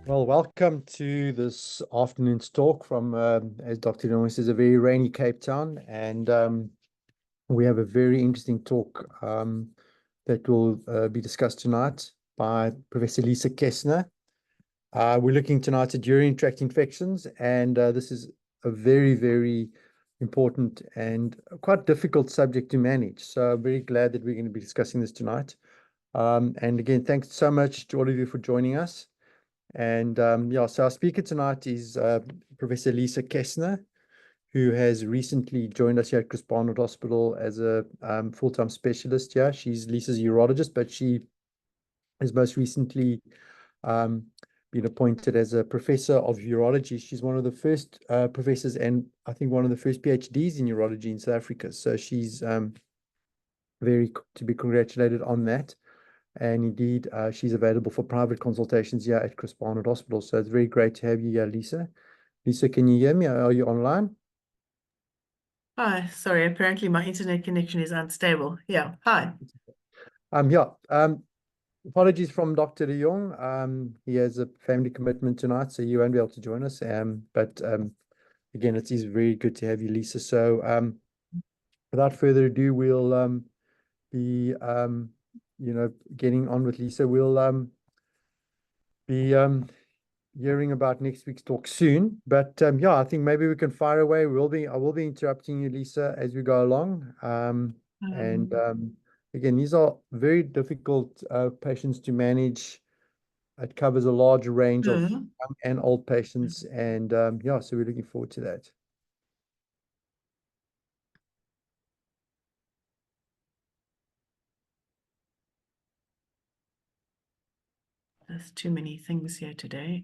Well, welcome to this afternoon's talk from, as Dr. Leon says, a very rainy Cape Town. And we have a very interesting talk that will be discussed tonight by Professor Lisa Kaestner. We're looking tonight at urinary tract infections, and this is a very, very important and quite difficult subject to manage. So I'm very glad that we're going to be discussing this tonight. And again, thanks so much to all of you for joining us. And yeah, so our speaker tonight is Professor Lisa Kaestner, who has recently joined us here at Chris Barnard Hospital as a full-time specialist here. She's Lisa's urologist, but she has most recently been appointed as a professor of urology. She's one of the first professors and I think one of the first PhDs in urology in South Africa. So she's to be congratulated on that. And indeed, she's available for private consultations here at Chris Barnard Hospital. So it's very great to have you here, Lisa. Lisa, can you hear me? Are you online? Hi, sorry, apparently my internet connection is unstable. Yeah, hi. Yeah. Apologies from Dr. De Jong. He has a family commitment tonight, so you won't be able to join us. But again, it is very good to have you, Lisa. So without further ado, we'll be getting on with Lisa. We'll be hearing about next week's talk soon. But yeah, I think maybe we can fire away. I will be interrupting you, Lisa, as we go along. And again, these are very difficult patients to manage. It covers a large range of young and old patients, and yeah, so we're looking forward to that. There's too many things here today.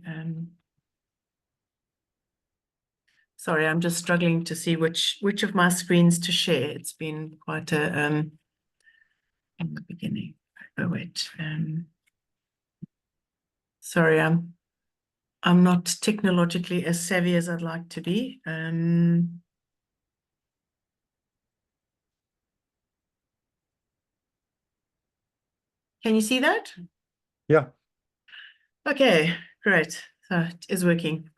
Sorry, I'm just struggling to see which of my screens to share. It's been quite a in the beginning. Oh wait. Sorry, I'm not technologically as savvy as I'd like to be. Can you see that? Yeah. Okay, great. So it is working.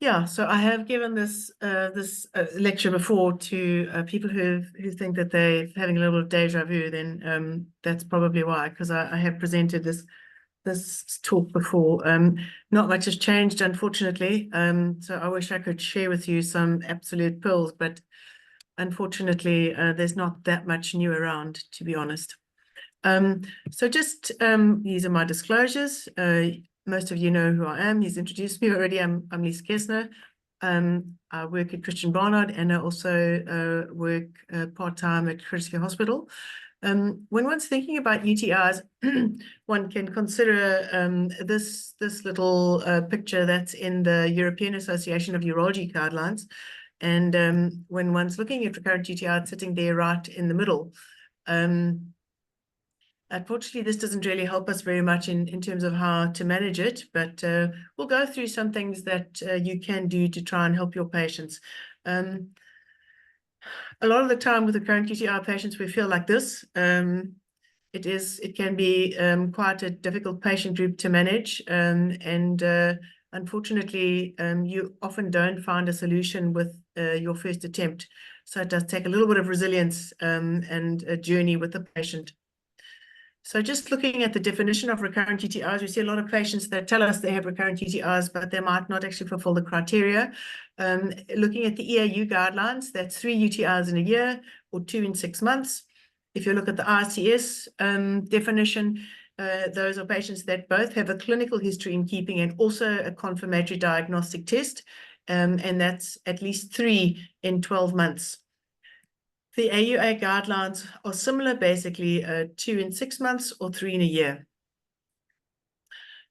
Yeah, so I have given this lecture before to people who think that they're having a little deja vu. Then that's probably why, because I have presented this talk before. Not much has changed, unfortunately. So I wish I could share with you some absolute pearls, but unfortunately, there's not that much new around, to be honest. So just these are my disclosures. Most of you know who I am. He's introduced me already. I'm Lisa Kaestner. I work at Christian Barnard, and I also work part-time at Critical Hospital. When one's thinking about UTIs, one can consider this little picture that's in the European Association of Urology guidelines. And when one's looking at recurrent UTI, it's sitting there right in the middle. Unfortunately, this doesn't really help us very much in terms of how to manage it, but we'll go through some things that you can do to try and help your patients. A lot of the time with recurrent UTI patients, we feel like this. It can be quite a difficult patient group to manage, and unfortunately, you often don't find a solution with your first attempt. So it does take a little bit of resilience and a journey with the patient. So just looking at the definition of recurrent UTIs, we see a lot of patients that tell us they have recurrent UTIs, but they might not actually fulfill the criteria. Looking at the EAU guidelines, that's 3 UTIs in a year or 2 in 6 months. If you look at the ICS definition, those are patients that both have a clinical history in keeping and also a confirmatory diagnostic test, and that's at least 3 in 12 months. The AUA guidelines are similar, basically 2 in 6 months or 3 in a year.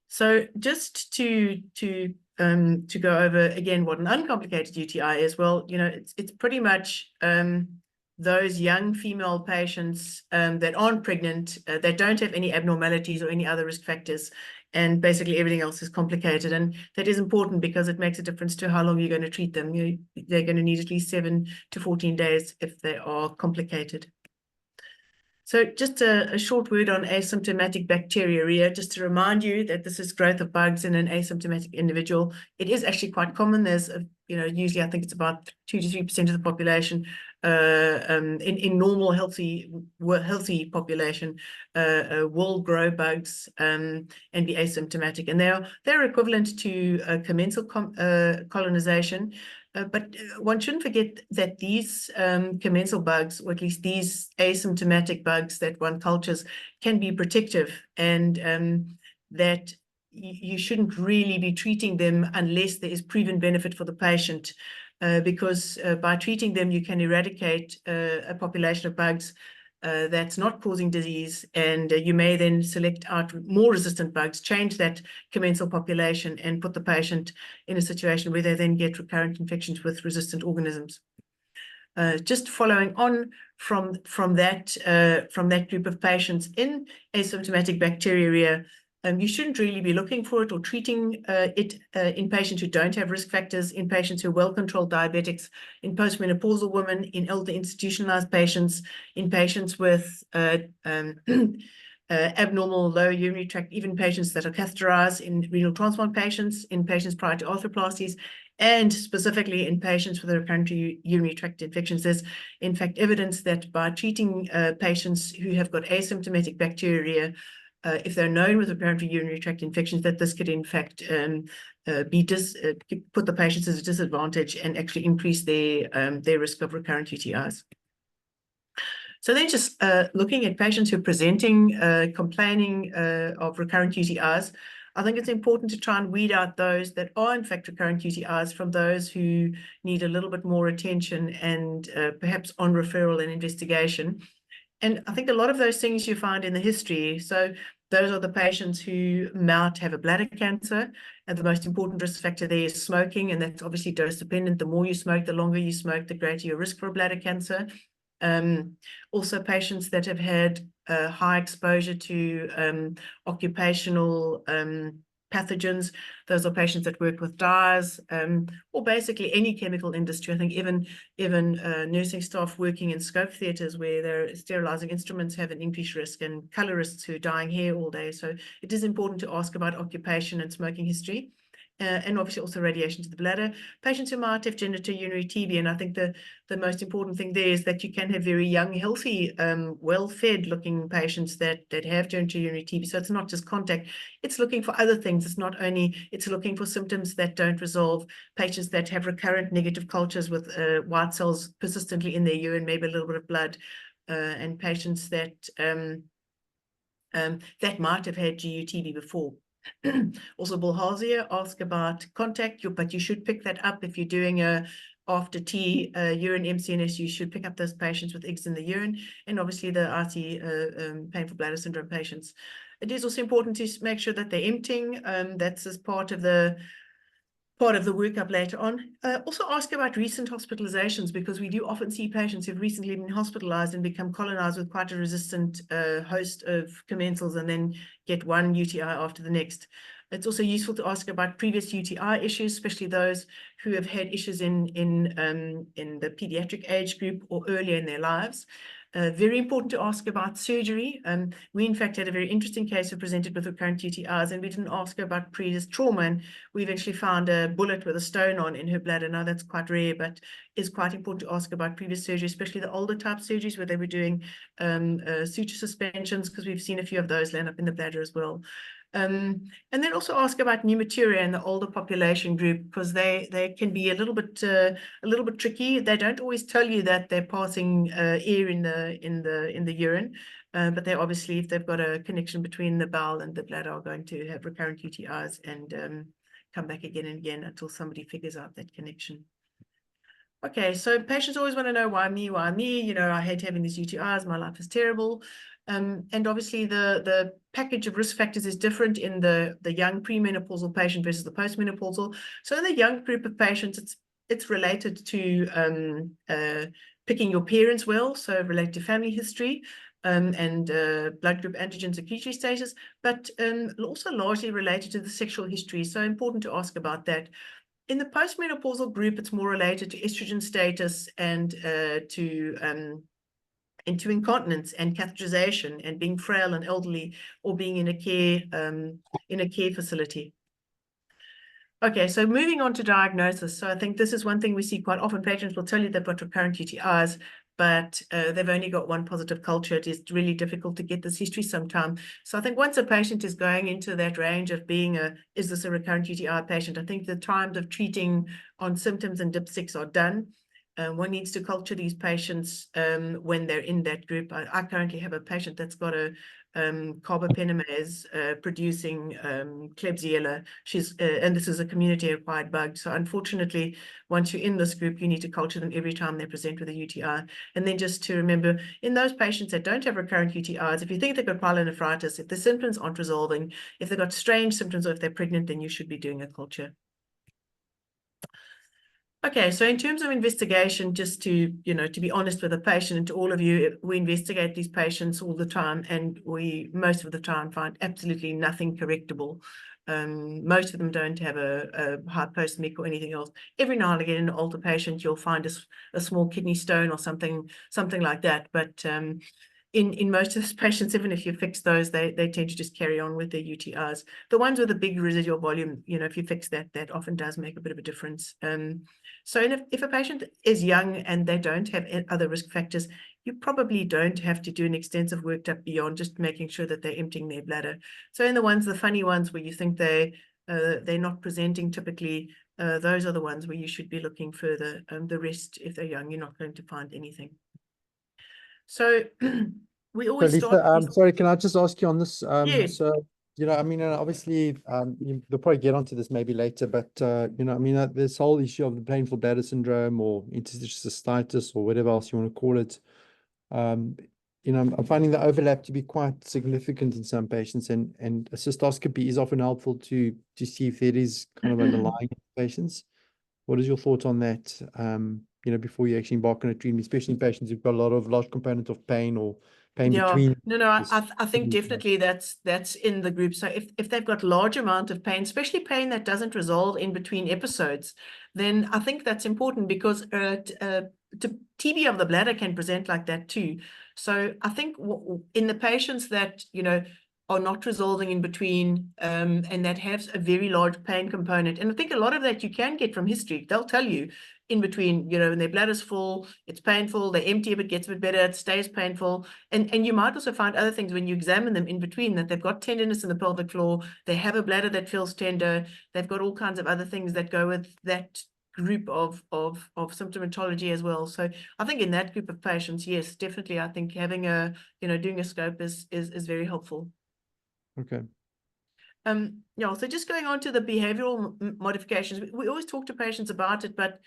So just to go over again what an uncomplicated UTI is, well, you know, it's pretty much those young female patients that aren't pregnant, that don't have any abnormalities or any other risk factors, and basically everything else is complicated. And that is important because it makes a difference to how long you're going to treat them. They're going to need at least 7 to 14 days if they are complicated. So just a short word on asymptomatic bacteriuria, just to remind you that this is growth of bugs in an asymptomatic individual. It is actually quite common. There's, usually I think it's about 2 to 3% of the population in normal healthy population will grow bugs and be asymptomatic, and they're equivalent to commensal colonization. But one shouldn't forget that these commensal bugs, or at least these asymptomatic bugs that one cultures, can be protective, and that you shouldn't really be treating them unless there is proven benefit for the patient, because by treating them, you can eradicate a population of bugs that's not causing disease, and you may then select out more resistant bugs, change that commensal population, and put the patient in a situation where they then get recurrent infections with resistant organisms. Just following on from that group of patients in asymptomatic bacteriuria, you shouldn't really be looking for it or treating it in patients who don't have risk factors, in patients who are well-controlled diabetics, in postmenopausal women, in elder institutionalized patients, in patients with abnormal lower urinary tract, even patients that are catheterized, in renal transplant patients, in patients prior to arthroplasties, and specifically in patients with recurrent urinary tract infections. There's, in fact, evidence that by treating patients who have got asymptomatic bacteriuria, if they're known with recurrent urinary tract infections, that this could, in fact, put the patients at a disadvantage and actually increase their risk of recurrent UTIs. So then just looking at patients who are presenting, complaining of recurrent UTIs, I think it's important to try and weed out those that are in fact recurrent UTIs from those who need a little bit more attention and perhaps on referral and investigation. And I think a lot of those things you find in the history. So those are the patients who might have a bladder cancer, and the most important risk factor there is smoking, and that's obviously dose dependent. The more you smoke, the longer you smoke, the greater your risk for bladder cancer. Also patients that have had high exposure to occupational pathogens. Those are patients that work with dyes, or basically any chemical industry. I think even nursing staff working in scope theatres where they're sterilizing instruments have an increased risk, and colorists who are dyeing hair all day. So it is important to ask about occupation and smoking history. And obviously also radiation to the bladder. Patients who might have genitourinary TB, and I think the most important thing there is that you can have very young, healthy, well-fed looking patients that have genitourinary TB. So it's not just contact, it's looking for other things. It's not only, it's looking for symptoms that don't resolve, patients that have recurrent negative cultures with white cells persistently in their urine, maybe a little bit of blood, and patients that that might have had GU-TB before. Also, bilharzia, ask about contact, but you should pick that up if you're doing a after T urine MCNS. You should pick up those patients with eggs in the urine, and obviously the RT painful bladder syndrome patients. It is also important to make sure that they're emptying. That's as part of the workup later on. Also ask about recent hospitalizations, because we do often see patients who've recently been hospitalized and become colonized with quite a resistant host of commensals and then get one UTI after the next. It's also useful to ask about previous UTI issues, especially those who have had issues in the pediatric age group or earlier in their lives. Very important to ask about surgery. We, in fact, had a very interesting case who presented with recurrent UTIs, and we didn't ask her about previous trauma, and we eventually found a bullet with a stone on in her bladder. Now, that's quite rare, but it's quite important to ask about previous surgery, especially the older type surgeries where they were doing suture suspensions, because we've seen a few of those land up in the bladder as well. And then also ask about pneumaturia in the older population group, because they can be a little bit tricky. They don't always tell you that they're passing air in the urine, but they obviously, if they've got a connection between the bowel and the bladder, are going to have recurrent UTIs and come back again and again until somebody figures out that connection. Okay, so patients always want to know, why me? Why me? You know, I hate having these UTIs. My life is terrible. And obviously the package of risk factors is different in the young premenopausal patient versus the postmenopausal. So in the young group of patients, it's related to picking your parents well, so related to family history and blood group antigen secretory status, but also largely related to the sexual history. So important to ask about that. In the postmenopausal group, it's more related to estrogen status and to incontinence and catheterization and being frail and elderly, or being in a care facility. Okay, so moving on to diagnosis. So I think this is one thing we see quite often. Patients will tell you they've got recurrent UTIs, but they've only got one positive culture. It is really difficult to get this history sometimes. So I think once a patient is going into that range of being is this a recurrent UTI patient, I think the times of treating on symptoms and dipsticks are done. One needs to culture these patients when they're in that group. I currently have a patient that's got a carbapenemase producing Klebsiella. And this is a community-acquired bug. So unfortunately, once you're in this group, you need to culture them every time they present with a UTI. And then just to remember, in those patients that don't have recurrent UTIs, if you think they've got pyelonephritis, if the symptoms aren't resolving, if they've got strange symptoms, or if they're pregnant, then you should be doing a culture. Okay, so in terms of investigation, just to, to be honest with the patient and to all of you, we investigate these patients all the time, and we most of the time find absolutely nothing correctable. Most of them don't have a hyposmic or anything else. Every now and again, in an older patient, you'll find a small kidney stone or something like that. But in most of those patients, even if you fix those, they tend to just carry on with their UTIs. The ones with a big residual volume, if you fix that, that often does make a bit of a difference. So if a patient is young and they don't have other risk factors, you probably don't have to do an extensive workup beyond just making sure that they're emptying their bladder. So in the funny ones where you think they're not presenting typically, those are the ones where you should be looking further. The rest, if they're young, you're not going to find anything. So we So always Lisa, start. sorry, can I just ask you on this? Yes. So, I mean, obviously, they'll probably get onto this maybe later, but, I mean, this whole issue of the painful bladder syndrome or interstitial cystitis or whatever else you want to call it, um, I'm finding the overlap to be quite significant in some patients, and a cystoscopy is often helpful to see if there is kind of underlying patients. What is your thought on that? Before you actually embark on a treatment, especially in patients who've got a large component of pain or pain Yeah, between. no, I think definitely that's in the group. So if they've got large amount of pain, especially pain that doesn't resolve in between episodes, then I think that's important, because TB of the bladder can present like that too. So I think in the patients that, are not resolving in between, and that have a very large pain component. And I think a lot of that you can get from history. They'll tell you in between, when their bladder's full, it's painful, they empty a bit, gets a bit better, it stays painful. And you might also find other things when you examine them in between, that they've got tenderness in the pelvic floor, they have a bladder that feels tender, they've got all kinds of other things that go with that group of symptomatology as well. So I think in that group of patients, yes, definitely, I think having doing a scope is very helpful. Okay. Yeah, so just going on to the behavioral modifications, we always talk to patients about it, but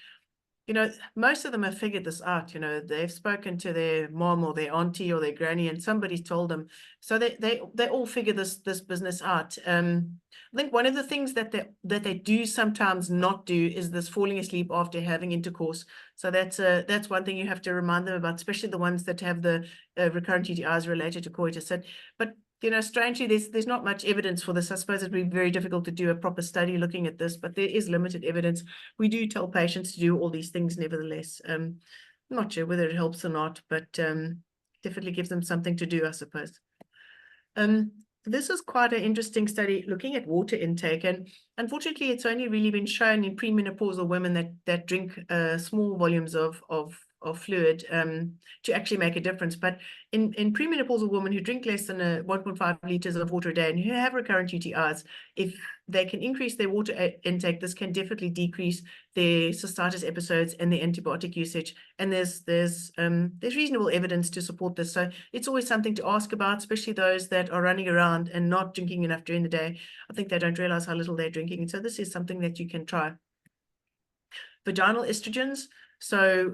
most of them have figured this out. They've spoken to their mom or their auntie or their granny, and somebody's told them. So they all figure this business out. I think one of the things that they do sometimes not do is this falling asleep after having intercourse. So that's one thing you have to remind them about, especially the ones that have the recurrent UTIs related to coitus. But strangely, there's not much evidence for this. I suppose it'd be very difficult to do a proper study looking at this, but there is limited evidence. We do tell patients to do all these things nevertheless. I'm not sure whether it helps or not, but definitely gives them something to do, I suppose. This is quite an interesting study looking at water intake, and unfortunately, it's only really been shown in premenopausal women that drink small volumes of fluid to actually make a difference. But in premenopausal women who drink less than 1.5 liters of water a day and who have recurrent UTIs, if they can increase their water intake, this can definitely decrease their cystitis episodes and their antibiotic usage. And there's reasonable evidence to support this. So it's always something to ask about, especially those that are running around and not drinking enough during the day. I think they don't realize how little they're drinking. And so this is something that you can try. Vaginal estrogens. So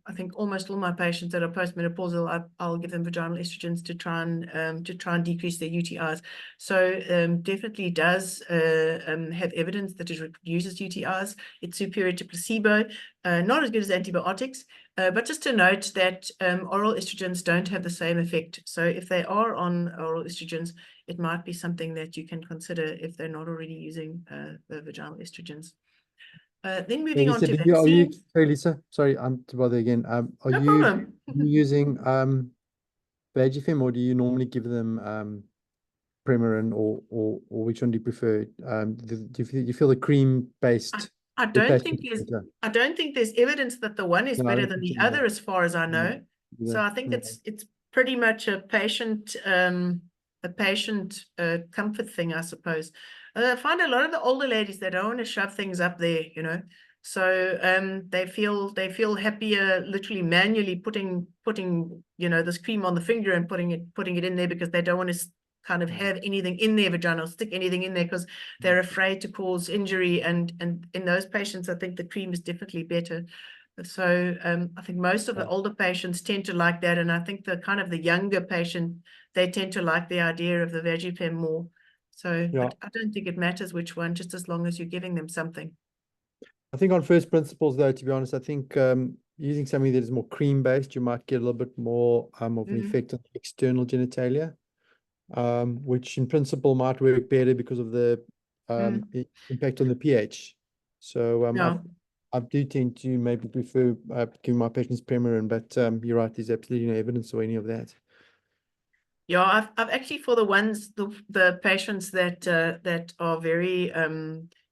I think almost all my patients that are postmenopausal, I'll give them vaginal estrogens to try and decrease their UTIs. So definitely does have evidence that it reduces UTIs. It's superior to placebo, not as good as antibiotics. But just to note that oral estrogens don't have the same effect. So if they are on oral estrogens, it might be something that you can consider if they're not already using the vaginal estrogens. Then moving on to vaccines. Sorry, Lisa, sorry, to bother again. Are No you problem. using Vagifem, or do you normally give them Premarin, or which one do you prefer? Do you feel the cream based I don't think there's evidence that the one is better than the other, as far as I know. So I think it's pretty much a patient comfort thing, I suppose. I find a lot of the older ladies, they don't want to shove things up there, So they feel happier literally manually putting this cream on the finger and putting it in there, because they don't want to kind of have anything in their vagina or stick anything in there, because they're afraid to cause injury. And in those patients, I think the cream is definitely better. So I think most of the older patients tend to like that, and I think the kind of the younger patient, they tend to like the idea of the Vagifem more. So but I don't think it matters which one, just as long as you're giving them something. I think on first principles, though, to be honest, I think using something that is more cream-based, you might get a little bit more of an effect on the external genitalia, which in principle might work better because of the impact on the pH. So Yeah. I do tend to maybe prefer giving my patients Premarin, but you're right, there's absolutely no evidence or any of that. Yeah, I've actually, for the patients that are very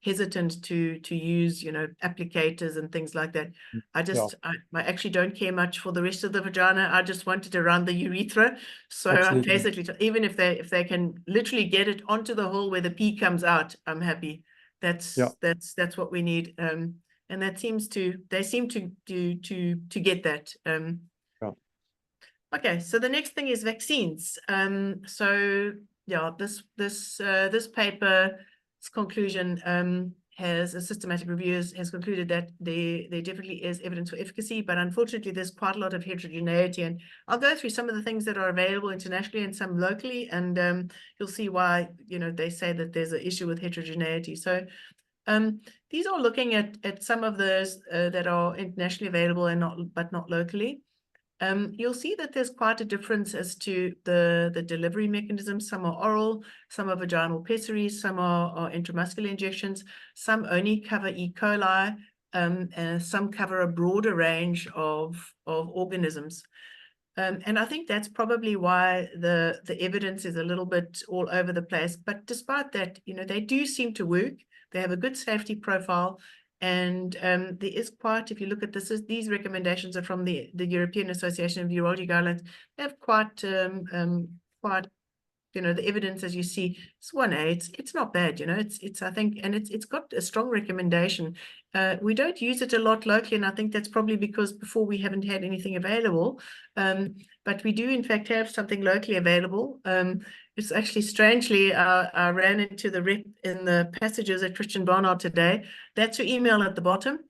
hesitant to use, applicators and things like that, I actually don't care much for the rest of the vagina. I just want it around the urethra. So I basically, even if they can literally get it onto the hole where the pee comes out, I'm happy. That's what we need. And they seem to get that. Okay, so the next thing is vaccines. So yeah, this paper's conclusion has a systematic review has concluded that there definitely is evidence for efficacy, but unfortunately there's quite a lot of heterogeneity, and I'll go through some of the things that are available internationally and some locally, and you'll see why they say that there's an issue with heterogeneity. So these are looking at some of those that are internationally available and not locally. You'll see that there's quite a difference as to the delivery mechanism. Some are oral, some are vaginal pessaries, some are intramuscular injections, some only cover E. coli, and some cover a broader range of organisms. And I think that's probably why the evidence is a little bit all over the place. But despite that, they do seem to work. They have a good safety profile. And there is quite, if you look at this, these recommendations are from the European Association of Urology Guidelines. They have quite, the evidence, as you see, it's 1A. It's not bad, it's I think, and it's got a strong recommendation. We don't use it a lot locally, and I think that's probably because before we haven't had anything available. But we do, in fact, have something locally available. It's actually, strangely, I ran into the rep in the passages at Christian Barnard today. That's your email at the bottom.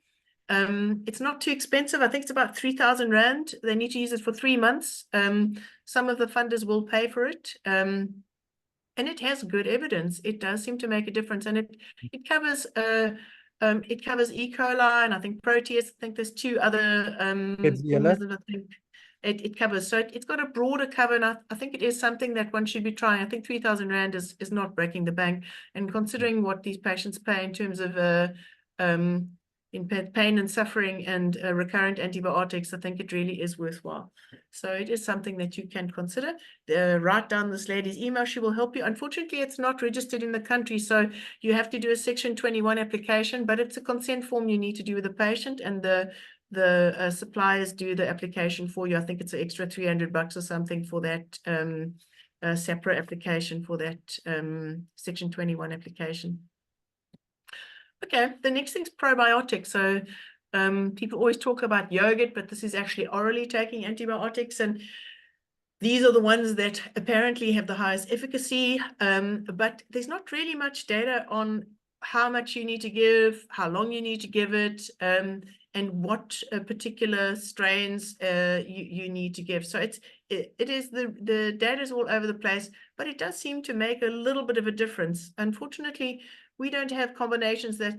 It's not too expensive. I think it's about 3,000 Rand. They need to use it for 3 months. Some of the funders will pay for it. And it has good evidence. It does seem to make a difference. And it covers E. coli, and I think Proteus. I think there's 2 other organisms, I think. It covers. So it's got a broader cover, and I think it is something that one should be trying. I think 3,000 Rand is not breaking the bank. And considering what these patients pay in terms of in pain and suffering and recurrent antibiotics, I think it really is worthwhile. So it is something that you can consider. Write down this lady's email. She will help you. Unfortunately, it's not registered in the country, so you have to do a Section 21 application, but it's a consent form you need to do with the patient, and the suppliers do the application for you. I think it's an extra $300 or something for that separate application for that Section 21 application. Okay, the next thing is probiotics. So people always talk about yogurt, but this is actually orally taking antibiotics, and these are the ones that apparently have the highest efficacy, but there's not really much data on how much you need to give, how long you need to give it, and what particular strains you need to give. So it is the data is all over the place, but it does seem to make a little bit of a difference. Unfortunately, we don't have combinations that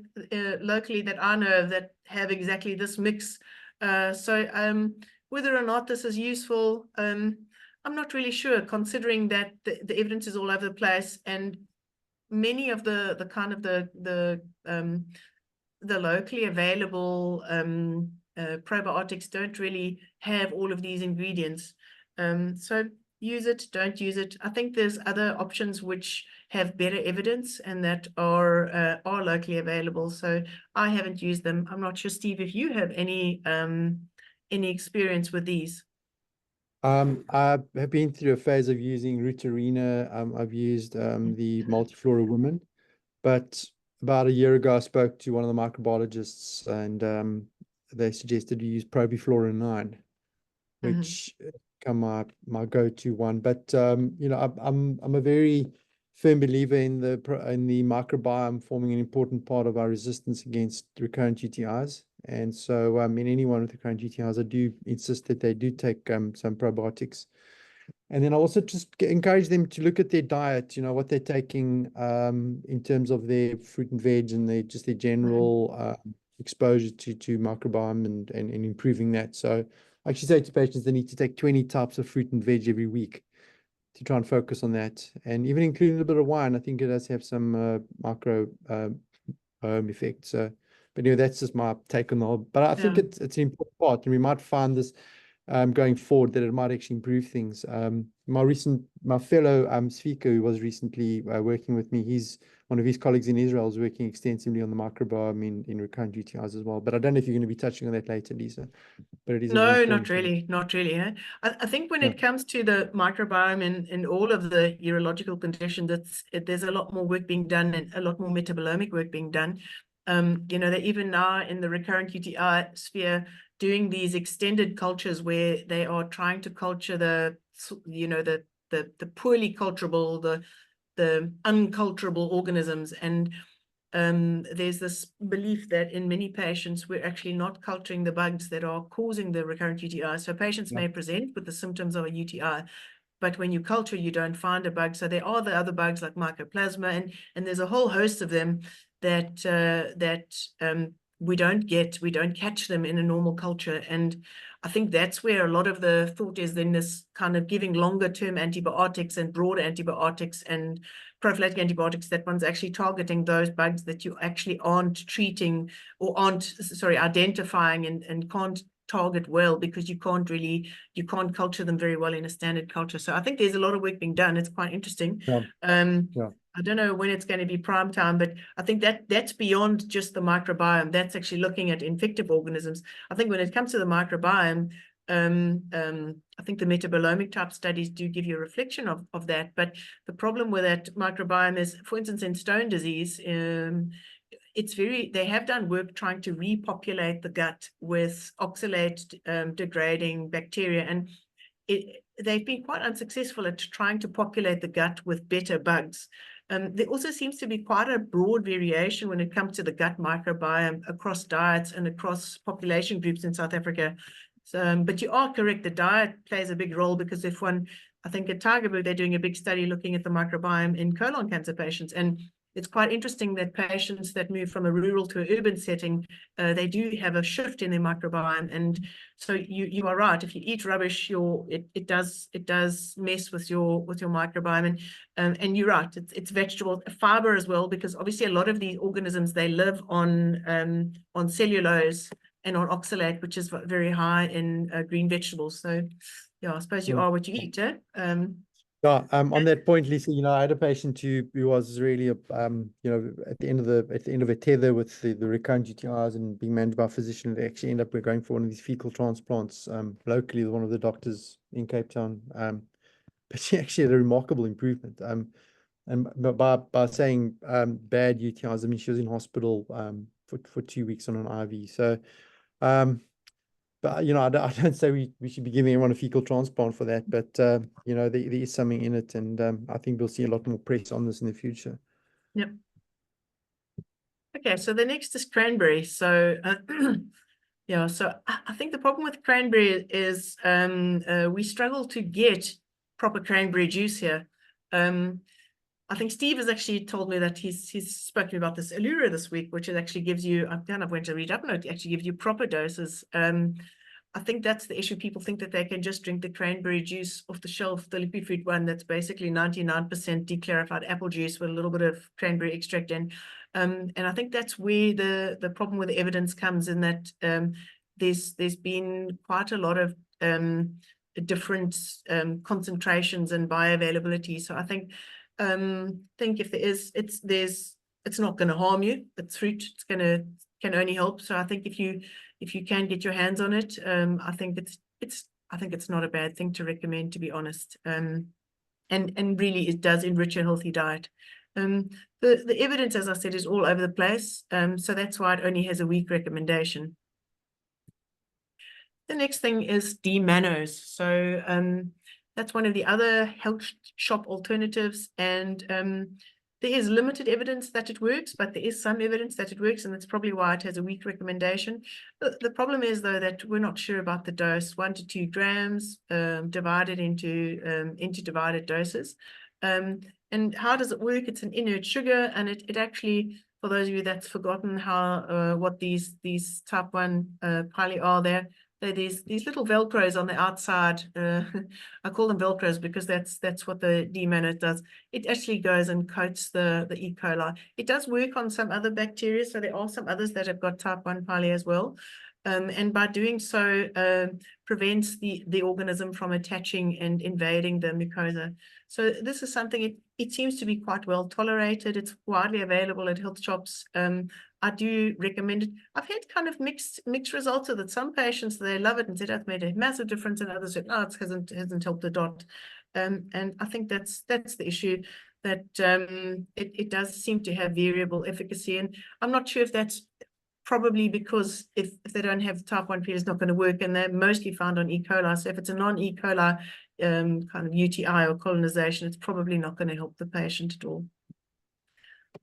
locally that I know of that have exactly this mix. So whether or not this is useful, I'm not really sure, considering that the evidence is all over the place, and many of the kind of the locally available probiotics don't really have all of these ingredients. So use it, don't use it. I think there's other options which have better evidence and that are locally available. So I haven't used them. I'm not sure, Steve, if you have any experience with these. I have been through a phase of using Rutarina. I've used the Multiflora Woman, but about a year ago I spoke to one of the microbiologists, and they suggested you use Probiflora 9, which become my go-to one. But I'm a very firm believer in the microbiome forming an important part of our resistance against recurrent UTIs. And so in anyone with recurrent UTIs, I do insist that they do take some probiotics. And then I also just encourage them to look at their diet, what they're taking in terms of their fruit and veg and their general exposure to microbiome and improving that. So I actually say to patients they need to take 20 types of fruit and veg every week to try and focus on that, and even including a little bit of wine. I think it does have some micro effect. So, but anyway, that's just my take on the whole. But I think Yeah. it's an important part, and we might find this going forward that it might actually improve things. My fellow speaker who was recently working with me, one of his colleagues in Israel is working extensively on the microbiome in recurrent UTIs as well. But I don't know if you're going to be touching on that later, Lisa. But it is a very No, important not thing. really, not really. Eh? I think when Yeah. it comes to the microbiome in all of the urological conditions, there's a lot more work being done and a lot more metabolomic work being done. You know, they're even now in the recurrent UTI sphere doing these extended cultures where they are trying to culture the poorly culturable, the unculturable organisms. And there's this belief that in many patients, we're actually not culturing the bugs that are causing the recurrent UTI. So patients Yeah. may present with the symptoms of a UTI, but when you culture, you don't find a bug. So there are the other bugs like mycoplasma, and there's a whole host of them that we don't catch them in a normal culture. And I think that's where a lot of the thought is in this kind of giving longer term antibiotics and broader antibiotics and prophylactic antibiotics, that one's actually targeting those bugs that you actually aren't treating or identifying and can't target well, because you can't culture them very well in a standard culture. So I think there's a lot of work being done. It's quite interesting. Yeah. Yeah. I don't know when it's going to be prime time, but I think that's beyond just the microbiome. That's actually looking at infective organisms. I think when it comes to the microbiome, I think the metabolomic type studies do give you a reflection of that. But the problem with that microbiome is, for instance, in stone disease, they have done work trying to repopulate the gut with oxalate degrading bacteria, and they've been quite unsuccessful at trying to populate the gut with better bugs. There also seems to be quite a broad variation when it comes to the gut microbiome across diets and across population groups in South Africa. So, but you are correct, the diet plays a big role, because I think at Tigerberg, they're doing a big study looking at the microbiome in colon cancer patients. And it's quite interesting that patients that move from a rural to an urban setting, they do have a shift in their microbiome. And so you are right. If you eat rubbish, it does mess with your microbiome. And you're right. It's vegetable fiber as well, because obviously a lot of these organisms, they live on cellulose and on oxalate, which is very high in green vegetables. So yeah, I suppose you Yeah. are what you eat. Eh? Yeah, on that point, Lisa, I had a patient who was really at the end of a tether with the recurrent UTIs and being managed by a physician. They actually end up going for one of these fecal transplants locally with one of the doctors in Cape Town. But she actually had a remarkable improvement. And by saying bad UTIs, I mean she was in hospital for 2 weeks on an IV. So but I don't say we should be giving everyone a fecal transplant for that, but there is something in it, and I think we'll see a lot more press on this in the future. Yep. Okay, so the next is cranberry. So yeah, so I think the problem with cranberry is we struggle to get proper cranberry juice here. I think Steve has actually told me that he's spoken about this Allura this week, which it actually gives you, I kind of went to read up, no, it actually gives you proper doses. I think that's the issue. People think that they can just drink the cranberry juice off the shelf, the lippy fruit one that's basically 99% declarified apple juice with a little bit of cranberry extract in. And I think that's where the problem with the evidence comes in, that there's been quite a lot of different concentrations and bioavailability. So I think if there is, it's not going to harm you. It's fruit. Can only help. So I think if you can get your hands on it, I think it's not a bad thing to recommend, to be honest. And really it does enrich a healthy diet. The evidence, as I said, is all over the place. So that's why it only has a weak recommendation. The next thing is D-mannose. So that's one of the other health shop alternatives, and there is limited evidence that it works, but there is some evidence that it works, and that's probably why it has a weak recommendation. The problem is, though, that we're not sure about the dose, 1 to 2 grams divided into divided doses. And how does it work? It's an inert sugar, and it actually, for those of you that's forgotten how what these type 1 pili are, they're these little Velcros on the outside. I call them Velcros because that's what the demonet does. It actually goes and coats the E. coli. It does work on some other bacteria, so there are some others that have got type 1 pili as well. And by doing so, prevents the organism from attaching and invading the mucosa. So this is something, it seems to be quite well tolerated. It's widely available at health shops. I do recommend it. I've had kind of mixed results of it. Some patients, they love it and said it's made a massive difference, and others said, no, it hasn't helped a dot. And I think that's the issue, that it does seem to have variable efficacy. And I'm not sure if that's probably because if they don't have type 1 pili, it's not going to work, and they're mostly found on E. coli. So if it's a non-E. coli kind of UTI or colonization, it's probably not going to help the patient at all.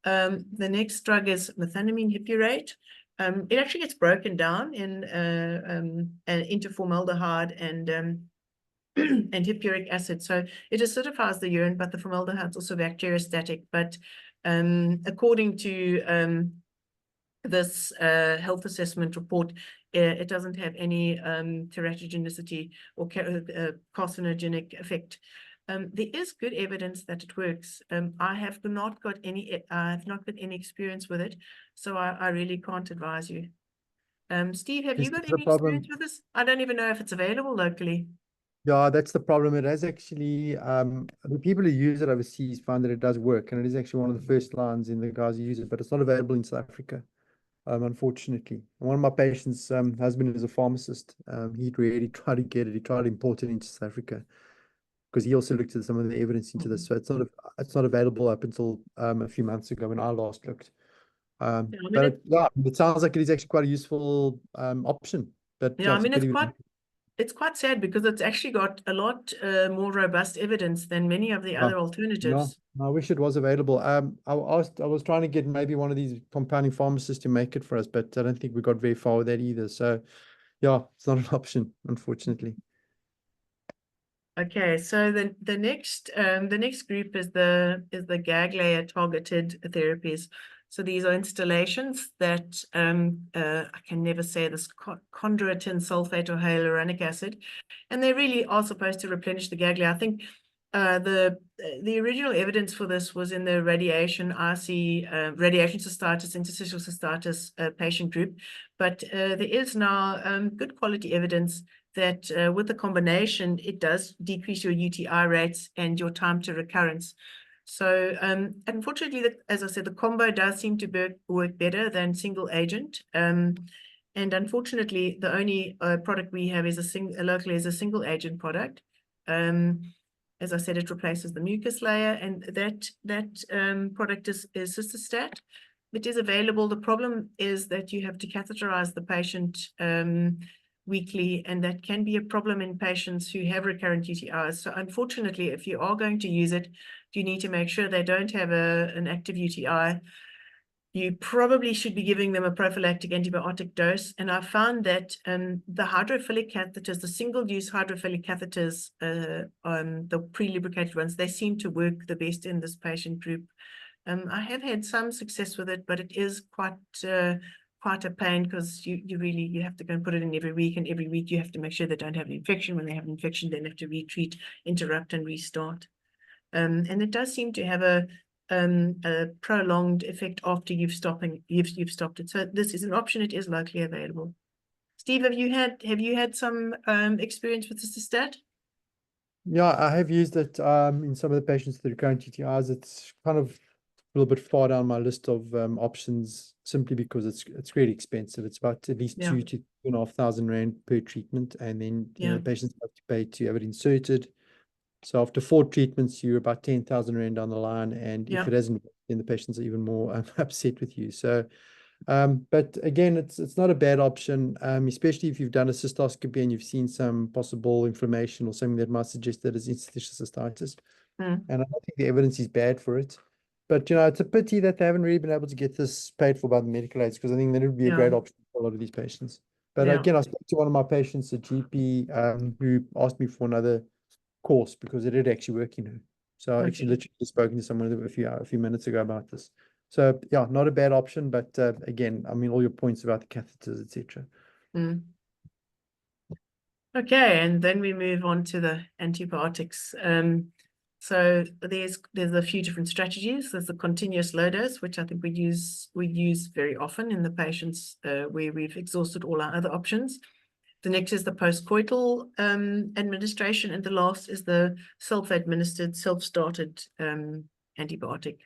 The next drug is methanamine hippurate. It actually gets broken down into formaldehyde and and hippuric acid. So it acidifies the urine, but the formaldehyde is also bacteriostatic. But according to this health assessment report, it doesn't have any teratogenicity or carcinogenic effect. There is good evidence that it works. I have not got any experience with it, so I really can't advise you. Steve, have you got any experience with this? I don't even know if it's available locally. Yeah, that's the problem. It has actually, the people who use it overseas find that it does work, and it is actually one of the first lines in the guys who use it, but it's not available in South Africa. Unfortunately. One of my patients' husband is a pharmacist. He really tried to get it. He tried to import it into South Africa because he also looked at some of the evidence into this. So it's not available up until a few months ago when I last looked. But it sounds like it is actually quite a useful option. But yeah, I mean, it's quite sad because it's actually got a lot more robust evidence than many of the other alternatives. I wish it was available. I was trying to get maybe one of these compounding pharmacists to make it for us, but I don't think we got very far with that either. So yeah, it's not an option, unfortunately. Okay, so the next group is the gag layer targeted therapies. So these are installations that I can never say this, chondroitin sulfate or hyaluronic acid, and they really are supposed to replenish the gag layer. I think the original evidence for this was in the radiation radiation cystitis, interstitial cystitis patient group, but there is now good quality evidence that with the combination, it does decrease your UTI rates and your time to recurrence. So unfortunately, as I said, the combo does seem to work better than single agent. And unfortunately, the only product we have is locally is a single agent product. As I said, it replaces the mucus layer, and that product is Cystastat. It is available. The problem is that you have to catheterize the patient weekly, and that can be a problem in patients who have recurrent UTIs. So unfortunately, if you are going to use it, you need to make sure they don't have an active UTI. You probably should be giving them a prophylactic antibiotic dose. And I found that the hydrophilic catheters, the single-use hydrophilic catheters, the pre-lubricated ones, they seem to work the best in this patient group. I have had some success with it, but it is quite a pain because you have to go and put it in every week, and every week you have to make sure they don't have an infection. When they have an infection, then they have to retreat, interrupt, and restart. And it does seem to have a prolonged effect after you've stopped it. So this is an option. It is locally available. Steve, have you had some experience with Cystastat? Yeah, I have used it in some of the patients with recurrent UTIs. It's kind of a little bit far down my list of options simply because it's really expensive. It's about at least 2,000 to 2,500 rand per treatment, and then the patients have to pay to have it inserted. So after 4 treatments, you're about 10,000 rand down the line, and if it hasn't, then the patients are even more upset with you. So, but again, it's not a bad option, especially if you've done a cystoscopy and you've seen some possible inflammation or something that might suggest that it's interstitial cystitis. And I don't think the evidence is bad for it. But, it's a pity that they haven't really been able to get this paid for by the medical aids, because I think that would be a great option for a lot of these patients. But again, I spoke to one of my patients, a GP, who asked me for another course because it did actually work in her. So I actually literally just spoken to someone a few minutes ago about this. So yeah, not a bad option, but again, I mean, all your points about the catheters, etc. Mm. Okay, and then we move on to the antibiotics. So there's a few different strategies. There's the continuous low dose, which I think we use very often in the patients where we've exhausted all our other options. The next is the post-coital administration, and the last is the self-administered, self-started antibiotic.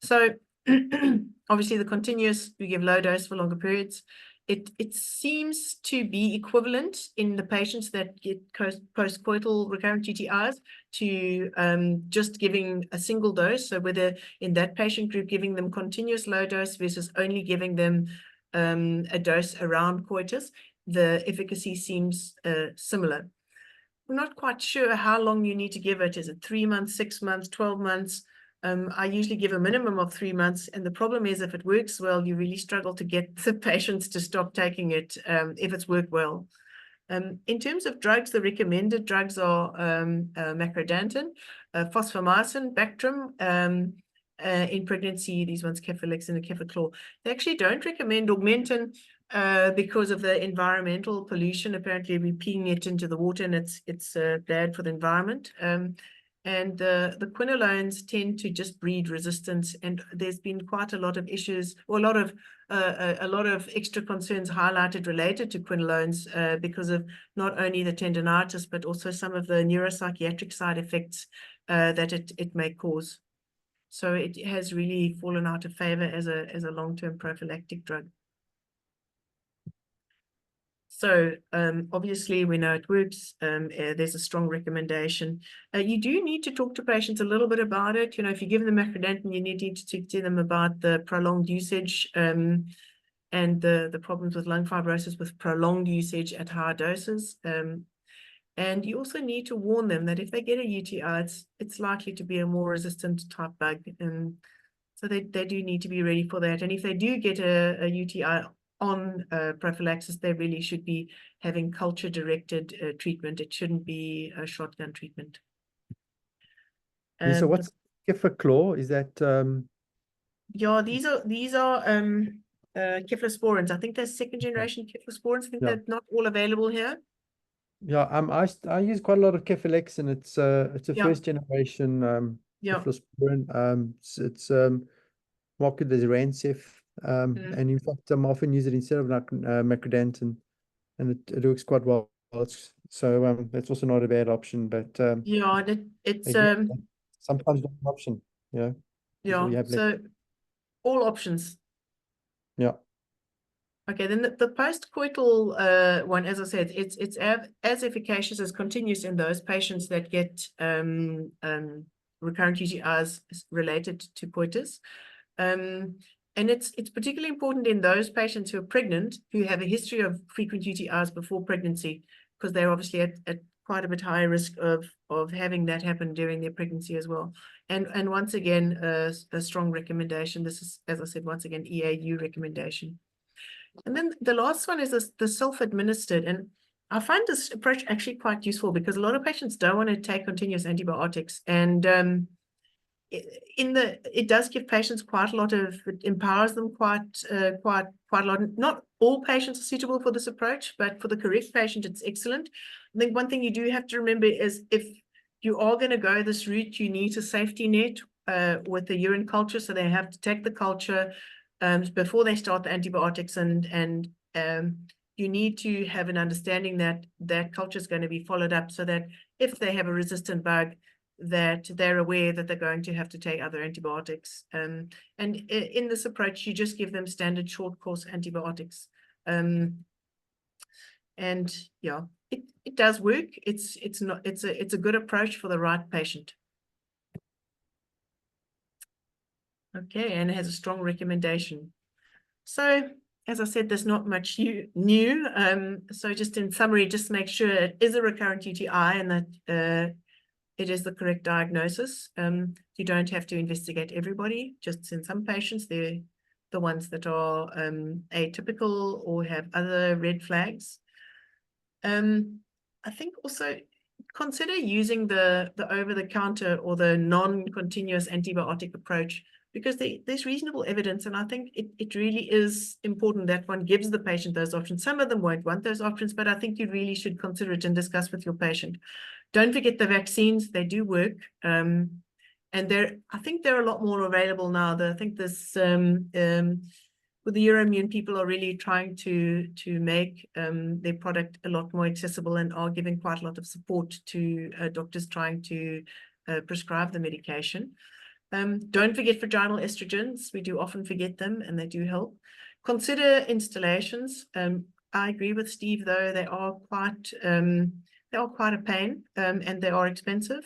So obviously the continuous, we give low dose for longer periods. It seems to be equivalent in the patients that get post-coital recurrent UTIs to just giving a single dose. So whether in that patient group giving them continuous low dose versus only giving them a dose around coitus, the efficacy seems similar. We're not quite sure how long you need to give it. Is it 3 months, 6 months, 12 months? I usually give a minimum of 3 months. And the problem is if it works well, you really struggle to get the patients to stop taking it if it's worked well. In terms of drugs, the recommended drugs are macrodantin, fosfomycin, Bactrim. In pregnancy, these ones, Kefalexin and Kefaclor. They actually don't recommend Augmentin because of the environmental pollution. Apparently, we're peeing it into the water, and it's bad for the environment. And the quinolones tend to just breed resistance, and there's been quite a lot of issues, or a lot of extra concerns highlighted related to quinolones because of not only the tendinitis, but also some of the neuropsychiatric side effects that it may cause. So it has really fallen out of favor as a long-term prophylactic drug. So obviously we know it works. There's a strong recommendation. You do need to talk to patients a little bit about it. You know, if you give them macrodantin, you need to speak to them about the prolonged usage and the problems with lung fibrosis with prolonged usage at high doses. And you also need to warn them that if they get a UTI, it's likely to be a more resistant type bug. So they do need to be ready for that. And if they do get a UTI on prophylaxis, they really should be having culture-directed treatment. It shouldn't be a shotgun treatment. So what's Kefaclor? Is that yeah, these are cephalosporins. I think they're second generation cephalosporins. I think they're not all available here. Yeah, I use quite a lot of Kefalexin. It's a first generation cephalosporin. It's marketed as Rancef. And in fact, I'm often use it instead of macrodantin, and it works quite well. So that's also not a bad option. But yeah, it's sometimes not an option. Yeah, so all options. Yeah. Okay, then the post-coital one, as I said, it's as efficacious as continuous in those patients that get recurrent UTIs related to coitus. And it's particularly important in those patients who are pregnant, who have a history of frequent UTIs before pregnancy, because they're obviously at quite a bit higher risk of having that happen during their pregnancy as well. And once again, a strong recommendation. This is, as I said, once again, EAU recommendation. And then the last one is the self-administered. And I find this approach actually quite useful because a lot of patients don't want to take continuous antibiotics. And it does give patients quite a lot of, it empowers them quite a lot. Not all patients are suitable for this approach, but for the correct patient, it's excellent. I think one thing you do have to remember is if you are going to go this route, you need a safety net with the urine culture. So they have to take the culture before they start the antibiotics, and you need to have an understanding that that culture is going to be followed up so that if they have a resistant bug, that they're aware that they're going to have to take other antibiotics. And in this approach, you just give them standard short course antibiotics. And yeah, it does work. It's a good approach for the right patient. Okay, and it has a strong recommendation. So, as I said, there's not much new. So just in summary, just make sure it is a recurrent UTI and that it is the correct diagnosis. You don't have to investigate everybody. Just in some patients, they're the ones that are atypical or have other red flags. I think also consider using the over-the-counter or the non-continuous antibiotic approach because there's reasonable evidence. And I think it really is important that one gives the patient those options. Some of them won't want those options, but I think you really should consider it and discuss with your patient. Don't forget the vaccines, they do work. And I think they're a lot more available now. I think this with the Euroimmune, people are really trying to make their product a lot more accessible and are giving quite a lot of support to doctors trying to prescribe the medication. Don't forget vaginal estrogens. We do often forget them, and they do help. Consider installations. I agree with Steve, though, they are quite a pain, and they are expensive.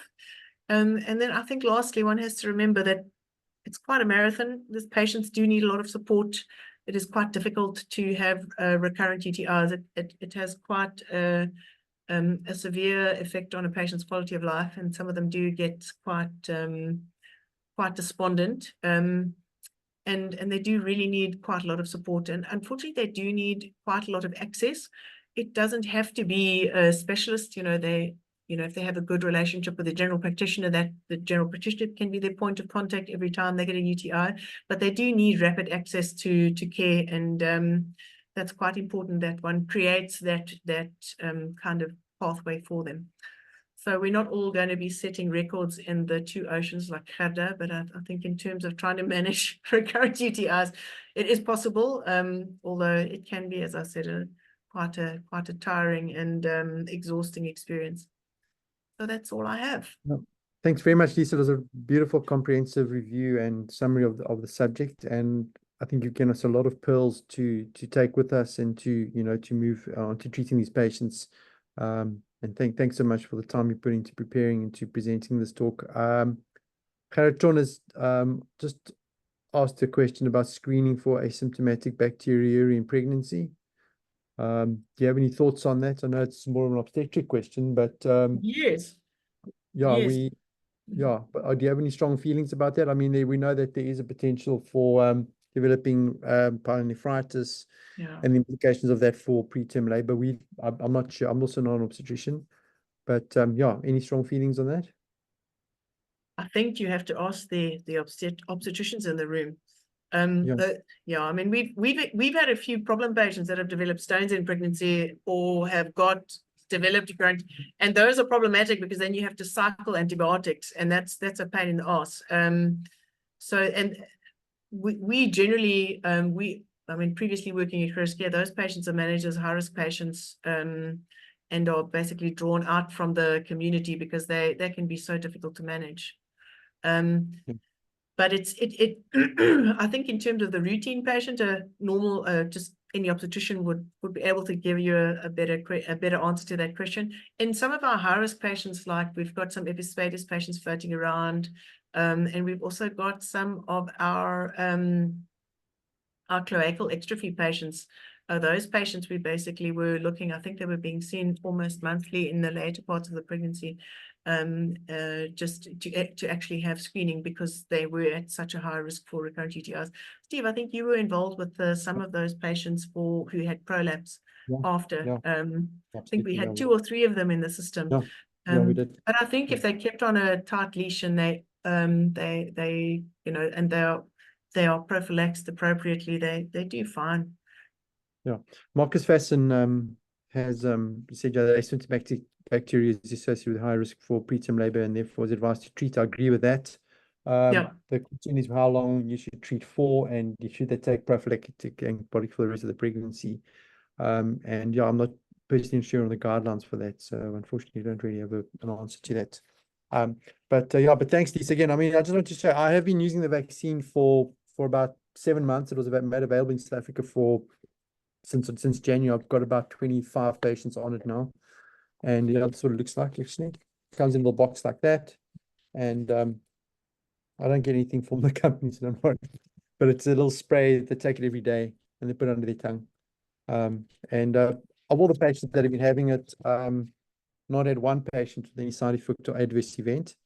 And then I think lastly, one has to remember that it's quite a marathon. These patients do need a lot of support. It is quite difficult to have recurrent UTIs. It has quite a severe effect on a patient's quality of life, and some of them do get quite despondent. And they do really need quite a lot of support. And unfortunately, they do need quite a lot of access. It doesn't have to be a specialist. If they have a good relationship with the general practitioner, that the general practitioner can be their point of contact every time they get a UTI, but they do need rapid access to care. And that's quite important that one creates that kind of pathway for them. So we're not all going to be setting records in the two oceans like Gerda, but I think in terms of trying to manage recurrent UTIs, it is possible, although it can be, as I said, quite a tiring and exhausting experience. So that's all I have. No. Thanks very much, Lisa. It was a beautiful, comprehensive review and summary of the subject, and I think you've given us a lot of pearls to take with us and to move on to treating these patients. And thanks so much for the time you put into preparing and to presenting this talk. Gerard has just asked a question about screening for asymptomatic bacteriuria in pregnancy. Do you have any thoughts on that? I know it's more of an obstetric question, but Yes. yeah, Yes. but do you have any strong feelings about that? I mean, we know that there is a potential for developing pyelonephritis and the implications of that for preterm labor. I'm not sure. I'm also not an obstetrician, but any strong feelings on that? I think you have to ask the obstetricians in the room. I mean, we've had a few problem patients that have developed stones in pregnancy or have developed recurrent, and those are problematic because then you have to cycle antibiotics, and that's a pain in the ass. We generally previously working at Critical Care, those patients are managed as high-risk patients, and are basically drawn out from the community because they can be so difficult to manage. But I think in terms of the routine patient, a normal just any obstetrician would be able to give you a better answer to that question. In some of our high-risk patients, like we've got some epispadias patients floating around, and we've also got some of our cloacal extrophy patients. Those patients we basically were looking, I think they were being seen almost monthly in the later parts of the pregnancy, just to actually have screening because they were at such a high risk for recurrent UTIs. Steve, I think you were involved with some of those patients who had prolapse after. I think we had 2 or 3 of them in the system. We did. But I think if they kept on a tight leash and they and they are prophylaxed appropriately, they do fine. Yeah, Marcus Fasson has said that asymptomatic bacteria is associated with high risk for preterm labor and therefore is advised to treat. I agree with that. The question is how long you should treat for, and should they take prophylactic antibiotic for the rest of the pregnancy. I'm not personally sure on the guidelines for that, so unfortunately, I don't really have an answer to that. But thanks, Lisa. Again, I mean, I just want to say I have been using the vaccine for about 7 months. It was made available in South Africa since January. I've got about 25 patients on it now, and that's what it looks like. Actually, it comes in a little box like that, and I don't get anything from the company, so don't worry. But it's a little spray. They take it every day and they put it under their tongue. Of all the patients that have been having it, not had one patient with any side effect or adverse event.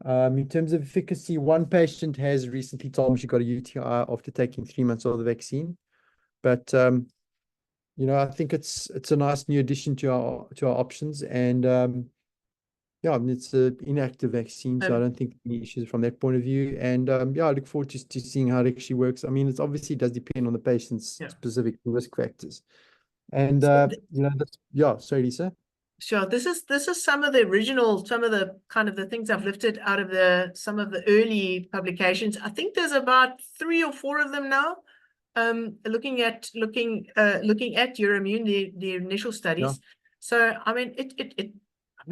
In terms of efficacy, one patient has recently told me she got a UTI after taking 3 months of the vaccine. But I think it's a nice new addition to our options, and Yeah, I mean, it's an inactive vaccine, so I Um, don't think any issues from that point of view. And yeah, I look forward to seeing how it actually works. I mean, it's obviously does depend on the patient's yeah. specific risk factors. And So yeah, sorry, Lisa. sure. This is some of the original, some of the kind of the things I've lifted out of some of the early publications. I think there's about 3 or 4 of them now. Looking at Euroimmune, the initial Yeah, studies. So I mean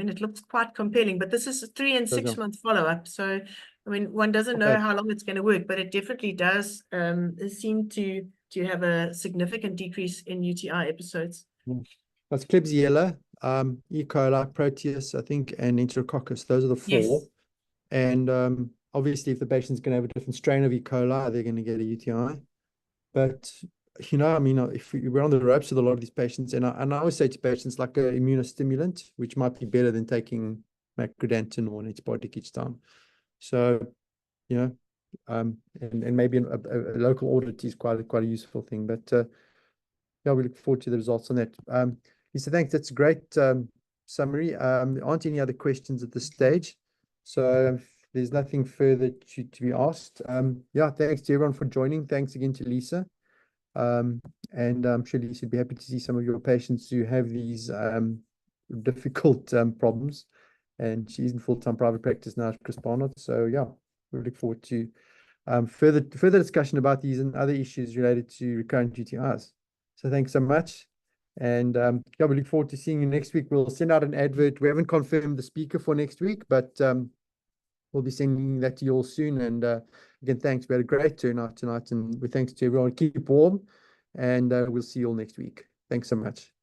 it looks quite compelling, but this is a 3 and does, 6 month follow-up. So I mean one doesn't know okay. how long it's going to work, but it definitely does seem to have a significant decrease in UTI episodes. That's Klebsiella, E. coli, Proteus, I think, and Enterococcus. Those are the 4. Yes. And obviously, if the patient's going to have a different strain of E. coli, they're going to get a UTI. But I mean, if we're on the ropes with a lot of these patients, and I always say to patients, like an immunostimulant, which might be better than taking macrodantin or an antibiotic each time. So, and maybe a local audit is quite a useful thing. But yeah, we look forward to the results on that. Lisa, thanks. That's a great summary. There aren't any other questions at this stage, so there's nothing further to be asked. Yeah, thanks to everyone for joining. Thanks again to Lisa. And I'm sure Lisa would be happy to see some of your patients who have these difficult problems. And she's in full-time private practice now at Chris Barnard. So yeah, we look forward to further discussion about these and other issues related to recurrent UTIs. So thanks so much. And yeah, we look forward to seeing you next week. We'll send out an advert. We haven't confirmed the speaker for next week, but we'll be sending that to you all soon. And again, thanks. We had a great turnout tonight, and we thanks to everyone. Keep warm, and we'll see you all next week. Thanks so much.